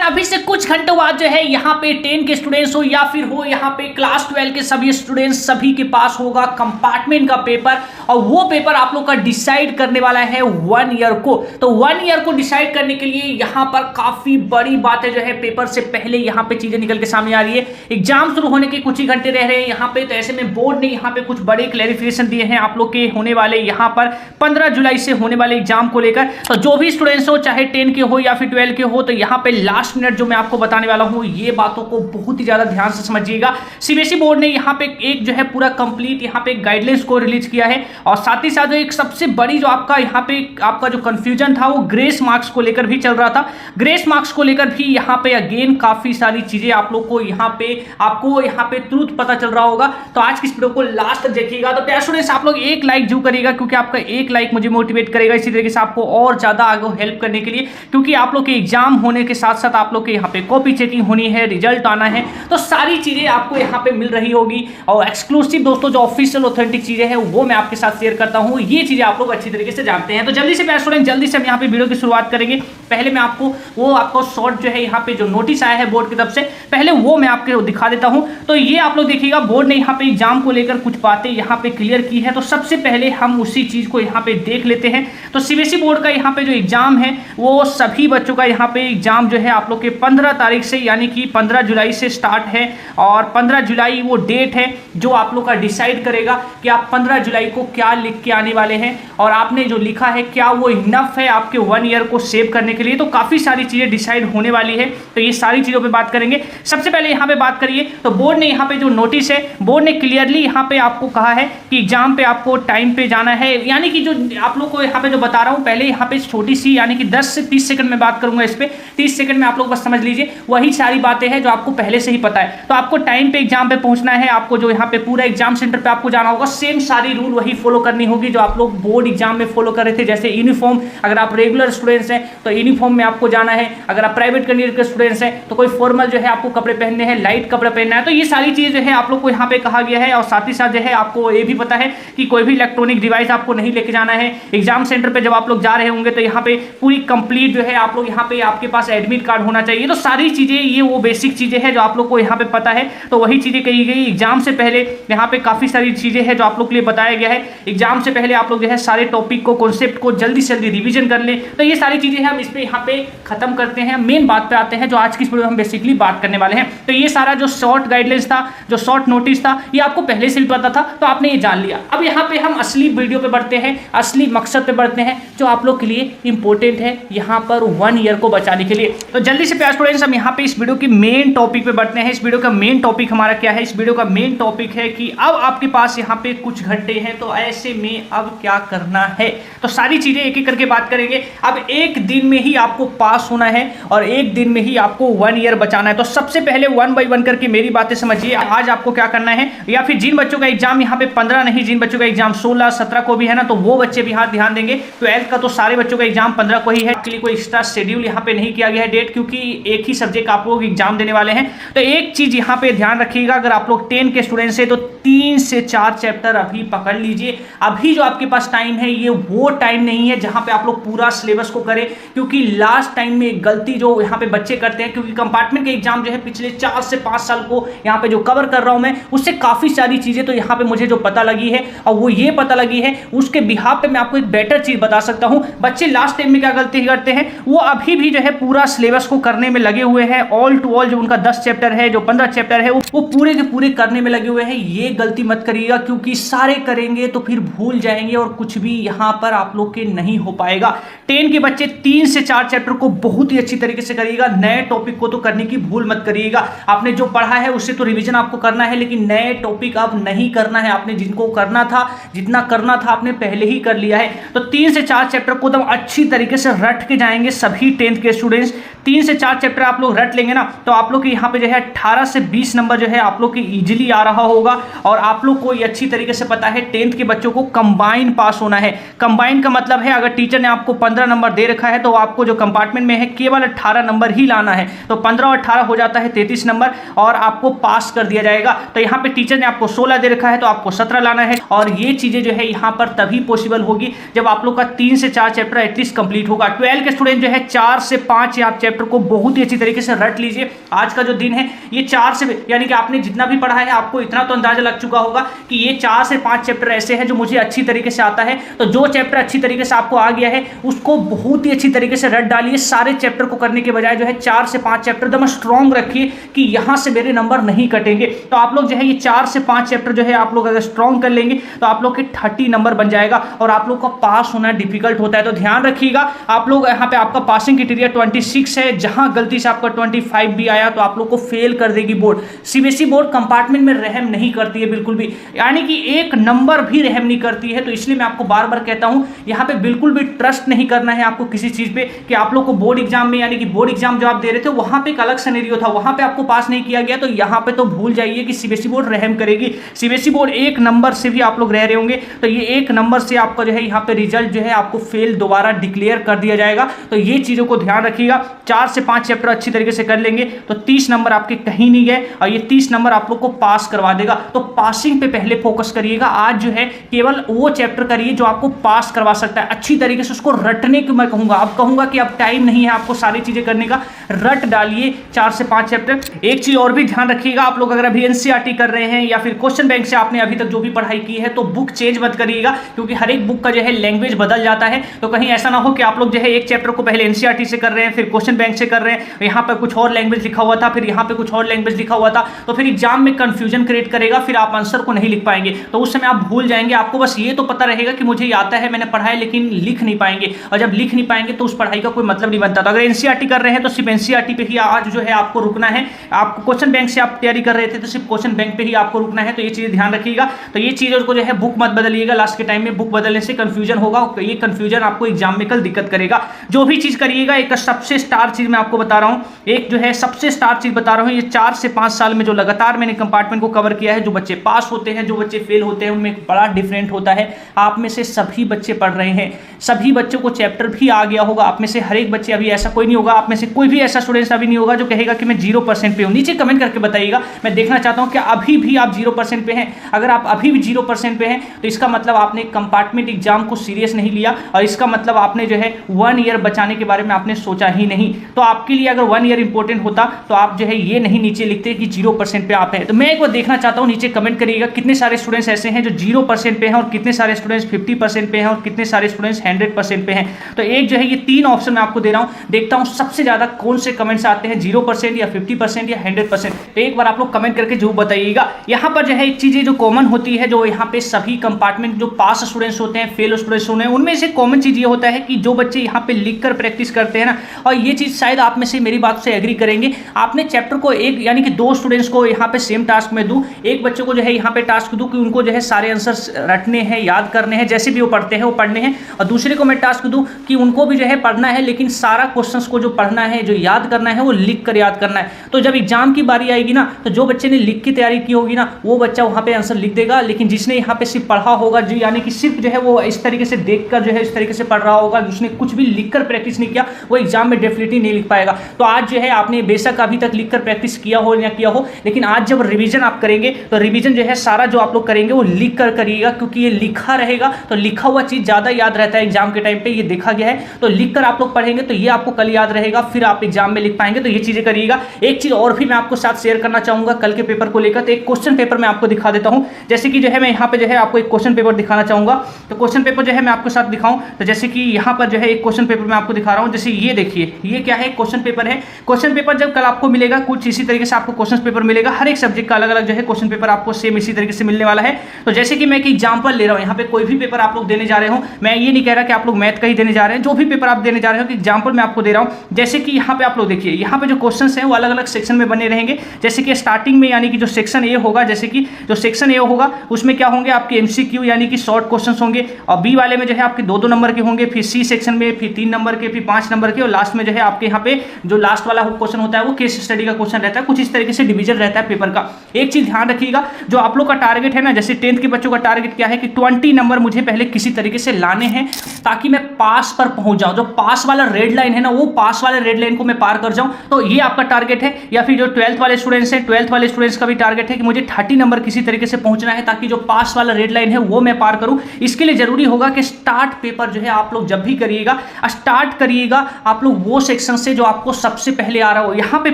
अभी से कुछ घंटों बाद जो है यहाँ पे 10 के स्टूडेंट्स हो या फिर हो यहाँ पे क्लास 12 के सभी स्टूडेंट्स सभी के पास होगा कंपार्टमेंट का पेपर। और वो पेपर आप लोग का डिसाइड करने वाला है 1 ईयर को। तो 1 ईयर को डिसाइड करने के लिए यहाँ पर काफी बड़ी बातें जो है पेपर से पहले यहाँ पे चीजें निकल के सामने आ रही है। एग्जाम शुरू होने के कुछ ही घंटे रह रहे हैं यहाँ पे, तो ऐसे में बोर्ड ने यहाँ पे कुछ बड़े क्लैरिफिकेशन दिए हैं आप लोग के होने वाले यहाँ पर 15 जुलाई से होने वाले एग्जाम को लेकर। तो जो भी स्टूडेंट्स हो चाहे 10 के हो या फिर 12 के हो, तो यहाँ पे लास्ट मिनट जो मैं आपको बताने वाला हूँ ये बातों को बहुत ही ज्यादा ध्यान से समझिएगा। सीबीएसई बोर्ड ने यहाँ पे एक जो है पूरा कंप्लीट यहाँ पे गाइडलाइंस को रिलीज किया है। और साथ ही साथ एक सबसे बड़ी जो आपका यहाँ पे आपका जो कंफ्यूजन था वो ग्रेस मार्क्स को लेकर भी चल रहा था। ग्रेस मार्क्स को लेकर भी यहाँ पे अगेन काफी सारी चीजें आप लोग को यहाँ पे आपको यहाँ पे ट्रूथ पता चल रहा होगा। तो आज की इस वीडियो को लास्ट तक देखिएगा। तो प्यारे स्टूडेंट्स आप लोग एक लाइक जरूर करिएगा, क्योंकि आपका एक लाइक मुझे मोटिवेट करेगा इसी तरीके से आपको और ज्यादा आगे हेल्प करने के लिए, क्योंकि आप लोग के एग्जाम होने के साथ साथ आप लोग के यहाँ पे कॉपी चेकिंग होनी है, रिजल्ट आना है, तो सारी चीजें आपको यहाँ पे मिल रही होगी। और एक्सक्लूसिव दोस्तों जो ऑफिशियल ऑथेंटिक चीजें हैं वो मैं आपके साथ शेयर करता हूँ, ये चीजें आप लोग अच्छी तरीके से जानते हैं। तो जल्दी से प्यारे स्टूडेंट जल्दी से हम यहाँ पे वीडियो की शुरुआत करेंगे। पहले मैं आपको शॉर्ट जो है यहाँ पे जो नोटिस आया है बोर्ड की तरफ से पहले वो मैं आपको दिखा देता हूँ। तो ये आप लोग देखिएगा बोर्ड ने यहाँ पे एग्जाम को लेकर कुछ बातें यहाँ पे क्लियर की है। तो सबसे पहले हम उसी चीज को यहाँ पे देख लेते हैं। तो सीबीएसई बोर्ड का यहाँ पे जो एग्जाम है वो सभी बच्चों का यहाँ पे एग्जाम जो है आप लोग के 15 तारीख से यानी कि 15 जुलाई से स्टार्ट है। और 15 जुलाई वो डेट है जो आप लोग का डिसाइड करेगा कि आप 15 जुलाई को क्या लिख के आने वाले हैं और आपने जो लिखा है क्या वो इनफ है आपके 1 ईयर को सेव करने के लिए। तो काफी सारी चीजें डिसाइड होने वाली है, तो ये सारी चीजों पे बात करेंगे। सबसे पहले यहाँ पे बात करिए तो बोर्ड ने यहाँ पे जो नोटिस है बोर्ड ने क्लियरली यहाँ पे आपको कहा है कि एग्जाम पे आपको टाइम पे जाना है। यानी कि जो आप लोग को यहाँ पे जो बता रहा हूँ पहले यहाँ पे छोटी सी यानी कि 10 से 30 सेकंड में बात करूंगा इस पे, 30 सेकंड में आप लोग बस समझ लीजिए वही सारी बातें हैं जो आपको पहले से ही पता है। तो आपको टाइम पे एग्जाम पे पहुंचना है, आपको जो यहाँ पे पूरा एग्जाम सेंटर पे आपको जाना होगा, सेम सारी रूल वही फॉलो करनी होगी जो आप लोग बोर्ड एग्जाम में फॉलो कर रहे थे। जैसे यूनिफॉर्म, अगर आप रेगुलर स्टूडेंट्स हैं तो यूनिफॉर्म में आपको जाना है, अगर आप प्राइवेट कैंडिडेट के स्टूडेंट्स हैं तो कोई फॉर्मल जो है आपको कपड़े पहनने हैं, लाइट कपड़े पहनना है। तो ये सारी चीजें जो है आप लोग को यहाँ पे कहा गया है। और साथ ही साथ जो है आपको ये भी पता है कि कोई भी इलेक्ट्रॉनिक डिवाइस आपको नहीं लेके जाना है एग्जाम सेंटर पे। जब आप लोग जा रहे होंगे तो यहाँ पे पूरी कंप्लीट जो है आप लोग यहाँ पे आपके पास एडमिट कार्ड होना चाहिए। तो सारी चीजें ये वो बेसिक चीजें हैं जो आप लोग को यहाँ पे पता है, तो वही चीजें कही गई। एग्जाम से पहले यहाँ पे काफी सारी चीजें हैं जो आप लोग के लिए बताया गया है। एग्जाम से पहले आप लोग जो है सारे टॉपिक को कॉन्सेप्ट को जल्दी से जल्दी रिविजन कर लें। तो ये सारी चीजें हम इस पे यहाँ पे खत्म करते हैं, मेन बात पे आते हैं जो आज की वीडियो में हम बेसिकली बात करने वाले हैं। तो ये सारा जो शॉर्ट गाइडलाइंस था, जो शॉर्ट नोटिस था, ये आपको पहले से भी पता था तो आपने ये जान लिया। अब यहाँ पे हम असली वीडियो पे बढ़ते हैं, असली मकसद पे बढ़ते हैं जो आप लोग के लिए इंपॉर्टेंट है यहाँ पर 1 ईयर को बचाने के लिए। तो जल्दी से प्यारे स्टूडेंट्स हम यहाँ पे इस वीडियो की मेन टॉपिक पे बढ़ते हैं। इस वीडियो का मेन टॉपिक हमारा क्या है? इस वीडियो का मेन टॉपिक है कि अब आपके पास यहाँ पे कुछ घंटे हैं, तो ऐसे में अब क्या करना है। तो सारी चीजें एक एक करके बात करेंगे। अब एक दिन में ही आपको पास होना है और एक दिन में ही आपको 1 ईयर बचाना है। तो सबसे पहले 1 बाय 1 करके मेरी बातें समझिए। आज आपको क्या करना है, या फिर जिन बच्चों का एग्जाम यहाँ पे 15 नहीं, जिन बच्चों का एग्जाम 16, 17 को भी है ना, तो वो बच्चे भी यहाँ ध्यान देंगे। 12th का तो सारे बच्चों का एग्जाम 15 को ही है, के लिए कोई एक्स्ट्रा शेड्यूल यहाँ पे नहीं किया गया है डेट, क्योंकि एक ही सब्जेक्ट आप लोग एग्जाम देने वाले हैं। तो एक चीज यहाँ पे ध्यान रखिएगा, अगर आप लोग 10 के स्टूडेंट्स हैं तो 3 से 4 चैप्टर अभी पकड़ लीजिए। अभी जो आपके पास टाइम है ये वो टाइम नहीं है जहां पे आप लोग पूरा सिलेबस को करें, क्योंकि लास्ट टाइम में गलती जो यहाँ पे बच्चे करते हैं, क्योंकि कंपार्टमेंट के एग्जाम जो है पिछले 4 से 5 साल को यहाँ पे जो कवर कर रहा हूं मैं, उससे काफी सारी चीजें तो यहाँ पे मुझे जो पता लगी है और वो ये पता लगी है उसके बिहाफ पे मैं आपको एक बेटर चीज बता सकता हूं। बच्चे लास्ट टाइम में क्या गलती करते हैं, वो अभी भी जो है पूरा सिलेबस को करने में लगे हुए हैं। ऑल टू ऑल जो उनका 10 चैप्टर है, जो 15 चैप्टर है, वो पूरे के पूरे करने में लगे हुए हैं। ये गलती मत करिएगा, क्योंकि सारे करेंगे तो फिर भूल जाएंगे और कुछ भी यहाँ पर आप लोग के नहीं हो पाएगा। 10 के बच्चे 3 से 4 चैप्टर को बहुत ही अच्छी तरीके से करिएगा। नए टॉपिक को तो करने की भूल मत करिएगा। आपने जो पढ़ा है उससे तो रिवीजन आपको करना है, लेकिन नए टॉपिक अब नहीं करना है। आपने जिनको करना था, जितना करना था आपने पहले ही कर लिया है। तो 3 से 4 चैप्टर को एकदम अच्छी तरीके से रट के जाएंगे सभी 10th के स्टूडेंट्स। 3 से 4 चैप्टर आप लोग रट लेंगे ना, तो आप लोग के यहाँ पे जो है 18 से 20 नंबर जो है आप लोग के इजीली आ रहा होगा। और आप लोग को ये अच्छी तरीके से पता है 10th के बच्चों को कंबाइन पास होना है। कंबाइन का मतलब है अगर टीचर ने आपको 15 नंबर दे रखा है तो आपको जो कंपार्टमेंट में है केवल 18 नंबर ही लाना है, तो 15 और 18 हो जाता है 33 नंबर और आपको पास कर दिया जाएगा। तो यहाँ पे टीचर ने आपको 16 दे रखा है तो आपको 17 लाना है और ये चीजें जो है यहाँ पर तभी पॉसिबल होगी जब आप लोग का 3 से 4 चैप्टर एटलीस्ट कंप्लीट होगा। 12 के स्टूडेंट जो है 4 से 5 आप चैप्टर को बहुत ही अच्छी तरीके से रट लीजिए। आज का जो दिन है ये 4 से यानी कि आपने जितना भी पढ़ा है आपको इतना तो अंदाजा लग चुका होगा कि ये 4 से 5 चैप्टर ऐसे हैं जो मुझे अच्छी तरीके से आता है। तो जो चैप्टर अच्छी तरीके से आपको आ गया है उसको बहुत ही अच्छी तरीके से रट डालिए। सारे चैप्टर को करने के बजाय जो है 4 से 5 चैप्टर एकदम स्ट्रॉन्ग रखिए कि यहां से मेरे नंबर नहीं कटेंगे। तो आप लोग जो है ये 4 से 5 चैप्टर जो है आप लोग अगर स्ट्रॉन्ग कर लेंगे तो आप लोग के 30 नंबर बन जाएगा और आप लोग का पास होना डिफिकल्ट होता है। तो ध्यान रखिएगा आप लोग यहाँ पे आपका पासिंग क्राइटेरिया 26 है, जहां गलती से आपका 25 भी आया तो आप लोग को फेल कर देगी बोर्ड। सीबीएसई बोर्ड कंपार्टमेंट में रहम नहीं करती है बिल्कुल भी, यानी कि एक नंबर भी रहम नहीं करती है। तो इसलिए मैं आपको बार बार कहता हूं यहाँ पे बिल्कुल भी ट्रस्ट नहीं करना है आपको किसी चीज पे कि आप लोग को बोर्ड एग्जाम में यानी कि बोर्ड एग्जाम जो आप दे रहे थे वहां पे एक अलग सिनेरियो था, वहां पे आपको पास नहीं किया गया तो यहाँ पे तो भूल जाइए कि सीबीएसई बोर्ड रहम करेगी। सीबीएसई बोर्ड एक नंबर से भी आप लोग रह रहे होंगे तो ये एक नंबर से आपका जो है यहाँ पे रिजल्ट जो है आपको फेल दोबारा डिक्लेयर कर दिया जाएगा। तो ये चीजों को ध्यान रखिएगा। 4 से 5 चैप्टर अच्छी तरीके से कर लेंगे तो 30 नंबर आपके कहीं नहीं गए और ये 30 नंबर आप लोग को पास करवा देगा। तो पासिंग पे पहले फोकस करिएगा। आज जो है केवल वो चैप्टर करिए जो आपको पास करवा सकता है। अच्छी तरीके से उसको रटने को मैं कहूंगा, अब कहूंगा कि अब टाइम नहीं है आपको सारी चीजें करने का, रट डालिए 4 से 5 चैप्टर। एक चीज और भी ध्यान रखिएगा, आप लोग अगर अभी एनसीईआरटी कर रहे हैं या फिर क्वेश्चन बैंक से आपने अभी तक जो भी पढ़ाई की है तो बुक चेंज मत करिएगा, क्योंकि हर एक बुक का जो है लैंग्वेज बदल जाता है। तो कहीं ऐसा ना हो कि आप लोग जो है एक चैप्टर को पहले एनसीईआरटी से कर रहे हैं फिर क्वेश्चन बैंक से कर रहे हैं, यहाँ पर कुछ और लैंग्वेज लिखा हुआ था फिर यहाँ पे कुछ और लैंग्वेज लिखा हुआ था, तो फिर एग्जाम में कंफ्यूजन क्रिएट करेगा, फिर आप आंसर को नहीं लिख पाएंगे। तो उस समय आप भूल जाएंगे। आपको बस ये तो पता रहेगा कि मुझे आता है, मैंने पढ़ा है, लेकिन लिख नहीं पाएंगे, और जब लिख नहीं पाएंगे तो उस पढ़ाई का कोई मतलब नहीं बनता। तो अगर एनसीईआरटी कर रहे हैं तो सिर्फ एनसीईआरटी पे ही आज जो है आपको रुकना है। आप क्वेश्चन बैंक से आप तैयारी कर रहे थे तो सिर्फ क्वेश्चन बैंक पे ही आपको रुकना है। तो ये चीजें ध्यान रखिएगा। तो ये चीजों को जो है बुक मत बदलिएगा, लास्ट के टाइम में बुक बदलने से कंफ्यूजन होगा, ये कंफ्यूजन आपको एग्जाम में कल दिक्कत करेगा। जो भी चीज करिएगा एक सबसे स्टार चीज मैं आपको बता रहा हूं, एक जो है सबसे स्टार चीज बता रहा हूं, ये 4 से 5 साल में जो लगातार मैंने कंपार्टमेंट को कवर किया है, जो बच्चे पास होते हैं जो बच्चे फेल होते हैं उनमें एक बड़ा डिफरेंट होता है। आप में से सभी बच्चे पढ़ रहे हैं, सभी बच्चों को चैप्टर भी आ गया होगा। आप में से हर एक बच्चे, अभी ऐसा कोई नहीं होगा, आप में से कोई भी ऐसा स्टूडेंट अभी नहीं होगा जो कहेगा कि मैं 0% पे हूं। नीचे कमेंट करके बताइएगा, मैं देखना चाहता हूं कि अभी भी आप 0% पे हैं। अगर आप अभी भी 0% पे हैं तो इसका मतलब आपने कंपार्टमेंट एग्जाम को सीरियस नहीं लिया, और इसका मतलब आपने जो है 1 ईयर बचाने के बारे में आपने सोचा ही नहीं। तो आपके लिए अगर 1 ईयर इंपॉर्टेंट होता तो आप जो है ये नहीं नीचे लिखते कि 0% पे आप हैं। तो मैं एक बार देखना चाहता हूं, नीचे कमेंट करिएगा कितने सारे स्टूडेंट्स ऐसे हैं जो 0% पे हैं और कितने सारे स्टूडेंट्स 50% पे हैं और कितने सारे स्टूडेंट्स 100% पे हैं। तो एक जो है ये 3 ऑप्शन मैं आपको दे रहा हूं, देखता हूं सबसे ज्यादा कौन से कमेंट्स आते हैं, 0% या 50% या 100%। तो एक बार आप लोग कमेंट करके जरूर बताइएगा। यहाँ पर जो है एक चीजें जो कॉमन होती है, जो यहाँ पे सभी कंपार्टमेंट जो पास स्टूडेंट्स होते हैं, फेल स्टूडेंट्स होते हैं, उनमें से कॉमन चीज ये होता है कि जो बच्चे यहाँ पे लिखकर प्रैक्टिस करते हैं ना, और ये चीज शायद आप में से मेरी बात से एग्री करेंगे, आपने चैप्टर को एक यानी कि 2 स्टूडेंट्स को यहाँ पे सेम टास्क में दूं, एक बच्चे को जो है यहाँ पे टास्क दूं कि उनको जो है सारे आंसर रटने हैं, याद करने हैं, जैसे भी वो पढ़ते हैं वो पढ़ने हैं, और दूसरे को मैं टास्क दूं कि उनको भी जो है पढ़ना है, लेकिन सारा क्वेश्चंस को जो पढ़ना है, जो याद करना है, वो लिख कर याद करना है। तो जब एग्जाम की बारी आएगी ना, तो जो बच्चे ने लिख की तैयारी की होगी ना, वो बच्चा वहाँ पे आंसर लिख देगा, लेकिन जिसने यहाँ पे सिर्फ पढ़ा होगा, जो यानी कि सिर्फ जो है वो इस तरीके से देखकर जो है इस तरीके से पढ़ रहा होगा, जिसने कुछ भी लिखकर प्रैक्टिस नहीं किया, वो एग्जाम में डेफिनेटली नहीं लिख पाएगा। तो आज जो है आपने बेशक अभी तक लिखकर प्रैक्टिस किया हो या किया हो, लेकिन आज जब रिवीजन आप करेंगे तो रिवीजन जो है सारा जो आप लोग करेंगे वो लिख कर करिएगा, क्योंकि ये लिखा रहेगा तो लिखा हुआ चीज ज्यादा याद रहता है एग्जाम के टाइम पे, ये देखा गया है। तो लिखकर आप लोग पढ़ेंगे तो ये आपको कल याद रहेगा, फिर आप एग्जाम में लिख पाएंगे। तो ये चीजें करिएगा। एक चीज और भी मैं आपको साथ शेयर करना चाहूंगा कल के पेपर को लेकर, तो एक क्वेश्चन पेपर मैं आपको दिखा देता हूं। जैसे कि जो है मैं यहाँ पे जो है आपको एक क्वेश्चन पेपर दिखाना चाहूंगा। तो क्वेश्चन पेपर जो है मैं आपको साथ दिखाऊं, तो जैसे कि यहाँ पर जो है एक क्वेश्चन पेपर मैं आपको दिखा रहा हूँ। जैसे ये देखिए, ये क्या है, क्वेश्चन पेपर है। क्वेश्चन पेपर जब कल आपको मिलेगा कुछ इसी तरीके से आपको क्वेश्चन पेपर मिलेगा, हर एक सब्जेक्ट का अलग अलग जो है क्वेश्चन पेपर आपको सेम इसी तरीके से मिलने वाला है। तो जैसे कि मैं एक एग्जांपल ले रहा हूं, यहाँ पे कोई भी पेपर आप लोग देने जा रहे हो, मैं ये नहीं कह रहा कि आप लोग मैथ का ही देने जा रहे हैं, जो भी पेपर आप देने जा रहे हो, एग्जांपल मैं आपको दे रहा हूं। जैसे कि यहाँ पे आप लोग देखिए, यहाँ पे जो क्वेश्चंस हैं वो अलग अलग सेक्शन में बने रहेंगे। जैसे कि स्टार्टिंग में यानी कि जो सेक्शन ए होगा, जैसे कि जो सेक्शन ए होगा उसमें क्या होंगे आपके एमसीक्यू यानी कि शॉर्ट क्वेश्चंस होंगे, और बी वाले में जो है आपके 2-2 नंबर के होंगे, फिर सी सेक्शन में फिर 3 नंबर के, फिर 5 नंबर के, और लास्ट में जो है आपके यहाँ पे जो लास्ट वाला क्वेश्चन होता है वो केस स्टडी का क्वेश्चन रहता है। कुछ इस तरीके से डिवीजन रहता है पेपर का। एक चीज ध्यान रखिएगा, जो आप लोग का टारगेट है ना, जैसे 10th के बच्चों का टारगेट क्या है कि 20 नंबर मुझे पहले किसी तरीके से लाने हैं ताकि मैं पास पर पहुंच जाऊं। जो पास वाला रेड लाइन है ना, वो पास वाले रेड लाइन को मैं पार कर जाऊं, तो ये आपका टारगेट है। या फिर जो 12th वाले स्टूडेंट्स हैं, 12th वाले स्टूडेंट्स का भी टारगेट है कि मुझे 30 नंबर किसी तरीके से पहुंचना है ताकि जो पास वाला रेड लाइन है वो मैं पार करूं। इसके लिए जरूरी होगा कि स्टार्ट पेपर जो है आप लोग जब भी करिएगा, स्टार्ट करिएगा आप लोग वो सेक्शन से जो आपको सबसे पहले आ रहा हो। यहाँ पे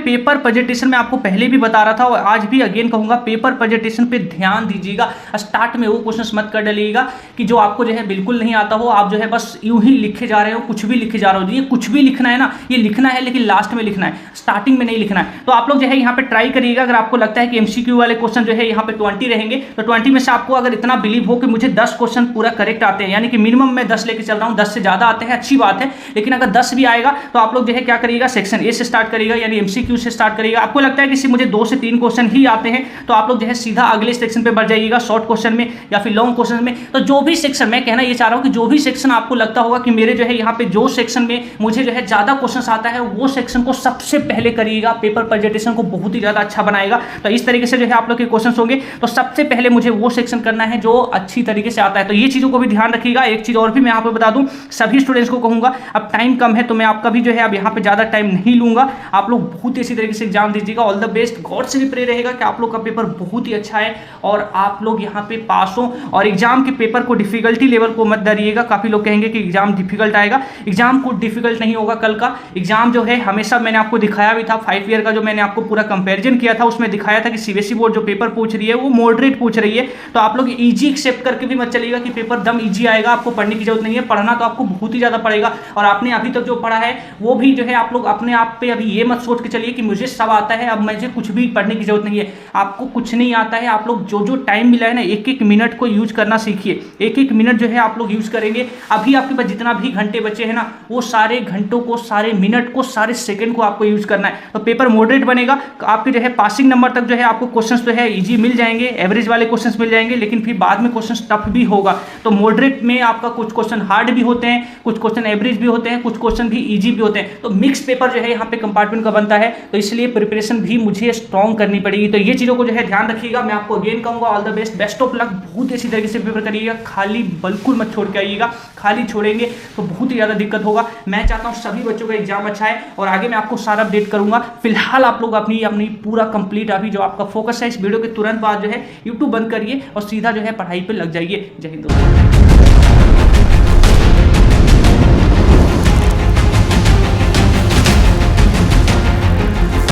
पेपर प्रेजेंटेशन में आपको पहले भी बता रहा था और आज भी अगेन कहूंगा, पेपर प्रेजेंटेशन पे ध्यान दीजिएगा। स्टार्ट में वो क्वेश्चंस मत कर डालिएगा कि जो आपको जो है बिल्कुल नहीं आता हो, आप जो है बस यूं ही लिखे जा रहे हो, कुछ भी लिखे जा रहे हो। ये कुछ भी लिखना है ना, ये लिखना है लेकिन लास्ट में लिखना है, स्टार्टिंग में नहीं लिखना है। तो आप लोग जो है यहाँ पे ट्राई करिएगा। अगर आपको लगता है कि एमसीक्यू वाले क्वेश्चन जो है यहाँ पे 20 रहेंगे, तो 20 में से आपको अगर इतना बिलीव हो कि मुझे 10 क्वेश्चन पूरा करेक्ट आते हैं, यानी कि मिनिमम मैं 10 लेके चल रहा हूँ, 10 से ज्यादा आते हैं अच्छी बात है, लेकिन अगर 10 भी आएगा तो आप लोग जो है क्या करिएगा, सेक्शन ए से स्टार्ट करिएगा, यानी एमसीक्यू से स्टार्ट करिएगा। आपको लगता है कि मुझे 2 से 3 क्वेश्चन ही आते हैं, तो आप लोग जो है सीधा अगले सेक्शन पे बढ़ जाइएगा, शॉर्ट क्वेश्चन में या फिर लॉन्ग क्वेश्चन में। तो जो भी सेक्शन, मैं कहना ये चाह रहा हूँ कि जो भी सेक्शन आपको लगता होगा कि मेरे जो है यहाँ पे जो सेक्शन में मुझे जो है ज्यादा क्वेश्चन आता है, वो सेक्शन को सबसे पहले करिएगा। पेपर प्रेजेंटेशन को बहुत ही ज्यादा अच्छा बनाएगा। तो इस तरीके से जो है आप लोग के क्वेश्चन होंगे, तो सबसे पहले मुझे वो सेक्शन करना है जो अच्छी तरीके से आता है। तो ये चीजों को भी ध्यान रखिएगा। एक चीज और भी मैं यहाँ पे बता दूं, सभी स्टूडेंट्स को कहूंगा, अब टाइम कम है तो मैं आपका भी जो है अब यहाँ पे ज्यादा टाइम नहीं लूंगा। आप लोग बहुत ही अच्छी तरीके से एग्जाम दीजिएगा। All the best. गॉड से भी प्रे रहेगा कि आप लोग का पेपर बहुत ही अच्छा है और आप लोग यहाँ पे पास हो। और एग्जाम के पेपर को डिफिकल्टी लेवल को मत डरिएगा। काफी लोग कहेंगे कि एग्जाम डिफिकल्ट आएगा, एग्जाम को डिफिकल्ट नहीं होगा। कल का एग्जाम जो है हमेशा मैंने आपको दिखाया भी था, 5 ईयर का जो मैंने आपको पूरा कंपैरिजन किया था, उसमें दिखाया था कि सीबीएसई बोर्ड जो पेपर पूछ रही है वो मॉडरेट पूछ रही है। तो आप लोग इजी एक्सेप्ट करके भी मत चलिएगा कि पेपर दम इजी आएगा, आपको पढ़ने की जरूरत नहीं है। पढ़ना तो आपको बहुत ही ज्यादा पड़ेगा और आपने अभी तक जो पढ़ा है वो भी जो है आप लोग अपने आप पे अभी ये मत सोच के चलिए कि मुझे सब आता है, अब मुझे कुछ भी पढ़ने की जरूरत नहीं है। आपको कुछ नहीं आता है। आप लोग जो जो टाइम मिला है ना, एक एक मिनट को यूज करना सीखिए। एक एक मिनट जो है आप लोग यूज करेंगे। अभी आपके पास जितना भी घंटे बचे हैं ना, वो सारे घंटों को, सारे मिनट को, सारे सेकंड को आपको यूज करना है। तो पेपर मॉडरेट बनेगा। आपके जो है पासिंग नंबर तक जो है आपको क्वेश्चंस जो है इजी मिल जाएंगे, एवरेज वाले क्वेश्चंस मिल जाएंगे, लेकिन फिर बाद में क्वेश्चंस टफ भी होगा। तो मॉडरेट में आपका कुछ क्वेश्चन हार्ड भी होते हैं, कुछ क्वेश्चन एवरेज भी होते हैं, कुछ क्वेश्चन भी इजी भी होते हैं। तो मिक्स पेपर जो है यहाँ पे कंपार्टमेंट का बनता है, तो इसलिए प्रिपरेशन भी मुझे स्ट्रॉन्ग करनी पड़ेगी। तो ये चीजों को जो है ध्यान रखिएगा। मैं आपको अगेन कहूंगा, all the best, best of luck. बहुत अच्छी तरीके से पेपर करिएगा। खाली बिल्कुल मत छोड़ के आइएगा। खाली छोड़ेंगे तो बहुत ही ज्यादा दिक्कत होगा। मैं चाहता हूँ सभी बच्चों का एग्जाम अच्छा है और आगे मैं आपको सारा अपडेट करूंगा। फिलहाल आप लोग अपनी पूरा कंप्लीट, अभी जो आपका फोकस है इस वीडियो के तुरंत बाद जो है यूट्यूब बंद करिए और सीधा जो है पढ़ाई पे लग जाइए। जय हिंद दोस्तों।